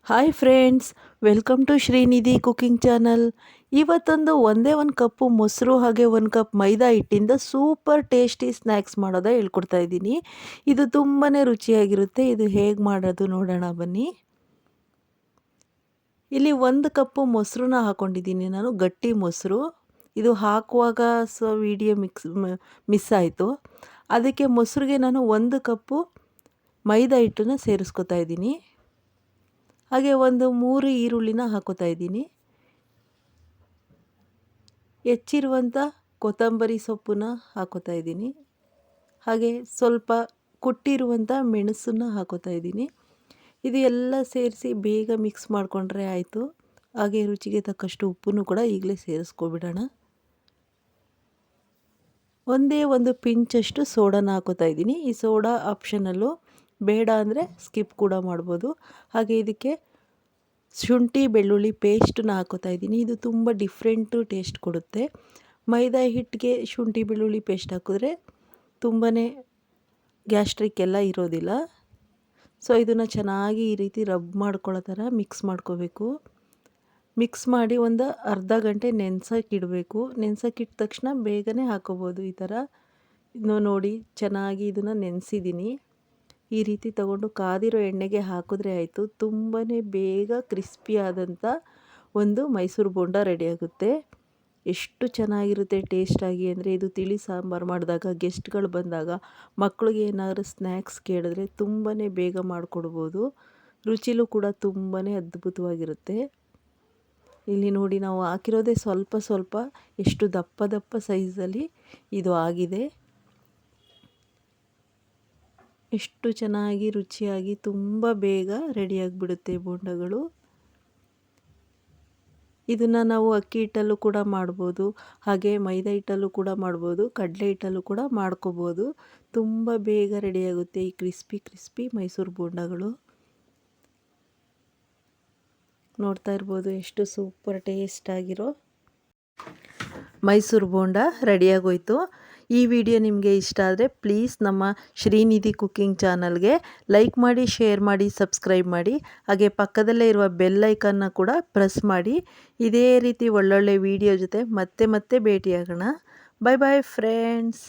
Hi friends, welcome to Srinidhi cooking channel. ಇವತ್ತೊಂದು ಒಂದೇ ಒಂದು ಕಪ್ಪು ಮೊಸರು ಹಾಗೆ ಒಂದು ಕಪ್ ಮೈದಾ ಹಿಟ್ಟಿಂದ ಸೂಪರ್ ಟೇಸ್ಟಿ ಸ್ನ್ಯಾಕ್ಸ್ ಮಾಡೋದ ಹೇಳ್ಕೊಡ್ತಾ ಇದ್ದೀನಿ. ಇದು ತುಂಬಾ ರುಚಿಯಾಗಿರುತ್ತೆ. ಇದು ಹೇಗೆ ಮಾಡೋದು ನೋಡೋಣ ಬನ್ನಿ. ಇಲ್ಲಿ ಒಂದು ಕಪ್ಪು ಮೊಸರನ್ನ ಹಾಕ್ಕೊಂಡಿದ್ದೀನಿ ನಾನು, ಗಟ್ಟಿ ಮೊಸರು. ಇದು ಹಾಕುವಾಗ ವಿಡಿಯೋ ಮಿಸ್ ಆಯಿತು. ಅದಕ್ಕೆ ಮೊಸರಿಗೆ ನಾನು ಒಂದು ಕಪ್ಪು ಮೈದಾ ಹಿಟ್ಟನ್ನು ಸೇರಿಸ್ಕೊತಾ ಇದ್ದೀನಿ. ಹಾಗೆ ಒಂದು 3 ಈರುಳ್ಳಿನ ಹಾಕೋತಾ ಇದ್ದೀನಿ. ಹೆಚ್ಚಿರುವಂಥ ಕೊತ್ತಂಬರಿ ಸೊಪ್ಪನ್ನ ಹಾಕೋತಾ ಇದ್ದೀನಿ. ಹಾಗೆ ಸ್ವಲ್ಪ ಕುಟ್ಟಿರುವಂಥ ಮೆಣಸನ್ನು ಹಾಕೋತಾ ಇದ್ದೀನಿ. ಇದು ಎಲ್ಲ ಸೇರಿಸಿ ಬೇಗ ಮಿಕ್ಸ್ ಮಾಡಿಕೊಂಡ್ರೆ ಆಯಿತು. ಹಾಗೆ ರುಚಿಗೆ ತಕ್ಕಷ್ಟು ಉಪ್ಪನ್ನು ಕೂಡ ಈಗಲೇ ಸೇರಿಸ್ಕೊಬಿಡೋಣ. ಒಂದೇ ಒಂದು ಪಿಂಚಷ್ಟು ಸೋಡಾನ ಹಾಕೋತಾ ಇದ್ದೀನಿ. ಈ ಸೋಡಾ ಆಪ್ಷನಲ್ಲು, ಬೇಡ ಅಂದರೆ ಸ್ಕಿಪ್ ಕೂಡ ಮಾಡ್ಬೋದು. ಹಾಗೆ ಇದಕ್ಕೆ ಶುಂಠಿ ಬೆಳ್ಳುಳ್ಳಿ ಪೇಸ್ಟನ್ನ ಹಾಕೋತಾ ಇದ್ದೀನಿ. ಇದು ತುಂಬ ಡಿಫ್ರೆಂಟು ಟೇಸ್ಟ್ ಕೊಡುತ್ತೆ. ಮೈದಾ ಹಿಟ್ಟಿಗೆ ಶುಂಠಿ ಬೆಳ್ಳುಳ್ಳಿ ಪೇಸ್ಟ್ ಹಾಕಿದ್ರೆ ತುಂಬಾ ಗ್ಯಾಸ್ಟ್ರಿಕ್ ಎಲ್ಲ ಇರೋದಿಲ್ಲ. ಸೊ ಇದನ್ನು ಚೆನ್ನಾಗಿ ಈ ರೀತಿ ರಬ್ ಮಾಡ್ಕೊಳ್ಳೋ ಥರ ಮಿಕ್ಸ್ ಮಾಡ್ಕೋಬೇಕು. ಮಿಕ್ಸ್ ಮಾಡಿ ಒಂದು ಅರ್ಧ ಗಂಟೆ ನೆನೆಸೋಕ್ಕಿಡಬೇಕು. ನೆನೆಸೋಕ್ಕಿಟ್ಟ ತಕ್ಷಣ ಬೇಗನೆ ಹಾಕೋಬೋದು. ಈ ಥರ ನೋಡಿ ಚೆನ್ನಾಗಿ ಇದನ್ನು ನೆನೆಸಿದ್ದೀನಿ. ಈ ರೀತಿ ತಗೊಂಡು ಕಾದಿರೋ ಎಣ್ಣೆಗೆ ಹಾಕಿದ್ರೆ ಆಯಿತು. ತುಂಬಾ ಬೇಗ ಕ್ರಿಸ್ಪಿ ಆದಂಥ ಒಂದು ಮೈಸೂರು ಬೋಂಡ ರೆಡಿಯಾಗುತ್ತೆ. ಎಷ್ಟು ಚೆನ್ನಾಗಿರುತ್ತೆ ಟೇಸ್ಟಾಗಿ ಅಂದರೆ, ಇದು ತಿಳಿ ಸಾಂಬಾರು ಮಾಡಿದಾಗ, ಗೆಸ್ಟ್ಗಳು ಬಂದಾಗ, ಮಕ್ಕಳಿಗೆ ಏನಾದರೂ ಸ್ನ್ಯಾಕ್ಸ್ ಕೇಳಿದ್ರೆ ತುಂಬಾ ಬೇಗ ಮಾಡಿಕೊಡ್ಬೋದು. ರುಚಿಲೂ ಕೂಡ ತುಂಬಾ ಅದ್ಭುತವಾಗಿರುತ್ತೆ. ಇಲ್ಲಿ ನೋಡಿ, ನಾವು ಹಾಕಿರೋದೇ ಸ್ವಲ್ಪ ಸ್ವಲ್ಪ, ಎಷ್ಟು ದಪ್ಪ ದಪ್ಪ ಸೈಜಲ್ಲಿ ಇದು ಆಗಿದೆ. ಎಷ್ಟು ಚೆನ್ನಾಗಿ ರುಚಿಯಾಗಿ ತುಂಬ ಬೇಗ ರೆಡಿಯಾಗಿಬಿಡುತ್ತೆ ಬೋಂಡಗಳು. ಇದನ್ನು ನಾವು ಅಕ್ಕಿ ಹಿಟ್ಟಲ್ಲೂ ಕೂಡ ಮಾಡ್ಬೋದು, ಹಾಗೆ ಮೈದಾ ಹಿಟ್ಟಲ್ಲೂ ಕೂಡ ಮಾಡ್ಬೋದು, ಕಡಲೆ ಹಿಟ್ಟಲ್ಲೂ ಕೂಡ ಮಾಡ್ಕೋಬೋದು. ತುಂಬ ಬೇಗ ರೆಡಿಯಾಗುತ್ತೆ ಈ ಕ್ರಿಸ್ಪಿ ಮೈಸೂರು ಬೋಂಡಗಳು. ನೋಡ್ತಾ ಇರ್ಬೋದು ಎಷ್ಟು ಸೂಪರ್ ಟೇಸ್ಟಾಗಿರೋ ಮೈಸೂರು ಬೋಂಡ ರೆಡಿಯಾಗೋಯ್ತು. ಈ ವಿಡಿಯೋ ನಿಮಗೆ ಇಷ್ಟ ಆದರೆ ಪ್ಲೀಸ್ ನಮ್ಮ ಶ್ರೀನಿಧಿ ಕುಕಿಂಗ್ ಚಾನಲ್ಗೆ ಲೈಕ್ ಮಾಡಿ, ಶೇರ್ ಮಾಡಿ, ಸಬ್ಸ್ಕ್ರೈಬ್ ಮಾಡಿ. ಹಾಗೆ ಪಕ್ಕದಲ್ಲೇ ಇರುವ ಬೆಲ್ ಐಕನ್ನ ಕೂಡ ಪ್ರೆಸ್ ಮಾಡಿ. ಇದೇ ರೀತಿ ಒಳ್ಳೊಳ್ಳೆ ವಿಡಿಯೋ ಜೊತೆ ಮತ್ತೆ ಭೇಟಿಯಾಗೋಣ. ಬಾಯ್ ಬಾಯ್ ಫ್ರೆಂಡ್ಸ್.